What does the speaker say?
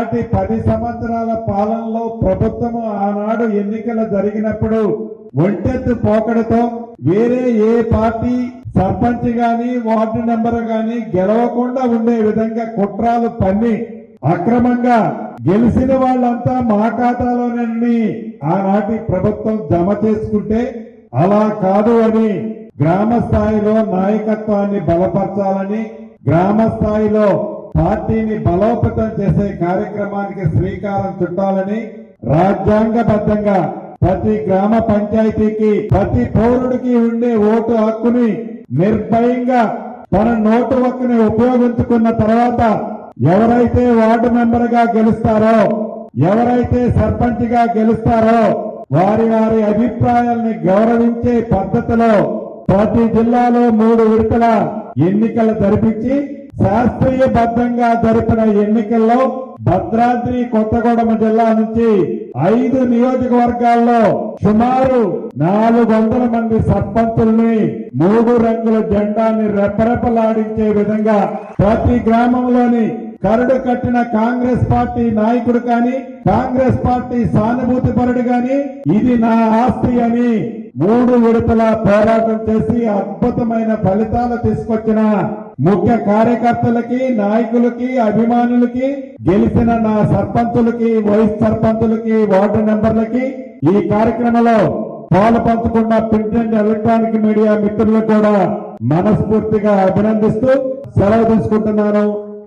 ఆనాటి 10 సంవత్సరాల పాలనలో ప్రభుత్వము ఆనాడు ఎన్నికలు జరిగినప్పుడు ఒంటెత్తు పోకడతో వేరే ఏ పార్టీ సర్పంచ్ గాని వార్డు మెంబర్ గాని గెలవకుండా ఉండే విధంగా కుట్రాలు పన్ని అక్రమంగా గెలిచిన వాళ్ళంతా మా ఖాతాలోనే ఆనాటి ప్రభుత్వం జమ చేసుకుంటే అలా కాదు అని గ్రామ స్థాయిలో నాయకత్వాన్ని బలపరచాలని గ్రామ స్థాయిలో పార్టీని బలోపేతం చేసే కార్యక్రమానికి శ్రీకారం చుట్టాలని రాజ్యాంగబద్ధంగా ప్రతి గ్రామ పంచాయతీకి ప్రతి పౌరుడికి ఉండే ఓటు హక్కుని నిర్భయంగా తన నోటు హక్కుని ఉపయోగించుకున్న తర్వాత ఎవరైతే వార్డు మెంబర్ గా గెలుస్తారో ఎవరైతే సర్పంచ్ గా గెలుస్తారో వారి వారి అభిప్రాయాల్ని గౌరవించే పద్ధతిలో ప్రతి జిల్లాలో 3 విడతల ఎన్నికలు జరిపించి శాస్త్రీయబద్ధంగా జరిపిన ఎన్నికల్లో భద్రాద్రి కొత్తగూడెం జిల్లా నుంచి 5 నియోజకవర్గాల్లో సుమారు 400 మంది సర్పంచుల్ని 3 రంగుల జెండాని రెపరెపలాడించే విధంగా ప్రతి గ్రామంలోని కరడు కట్టిన కాంగ్రెస్ పార్టీ నాయకుడు కానీ కాంగ్రెస్ పార్టీ సానుభూతి పరుడు గాని ఇది నా ఆస్తి అని 3 విడతల పోరాటం చేసి అద్భుతమైన ఫలితాలు తీసుకొచ్చిన ముఖ్య కార్యకర్తలకి నాయకులకి అభిమానులకి గెలిచిన నా సర్పంచులకి వైస్ సర్పంచులకి వార్డు మెంబర్లకి ఈ కార్యక్రమంలో పాలు పంచుకున్న ప్రింట్ అండ్ ఎలక్ట్రానిక్ మీడియా మిత్రులు కూడా మనస్ఫూర్తిగా అభినందిస్తూ సెలవు తీసుకుంటున్నాను.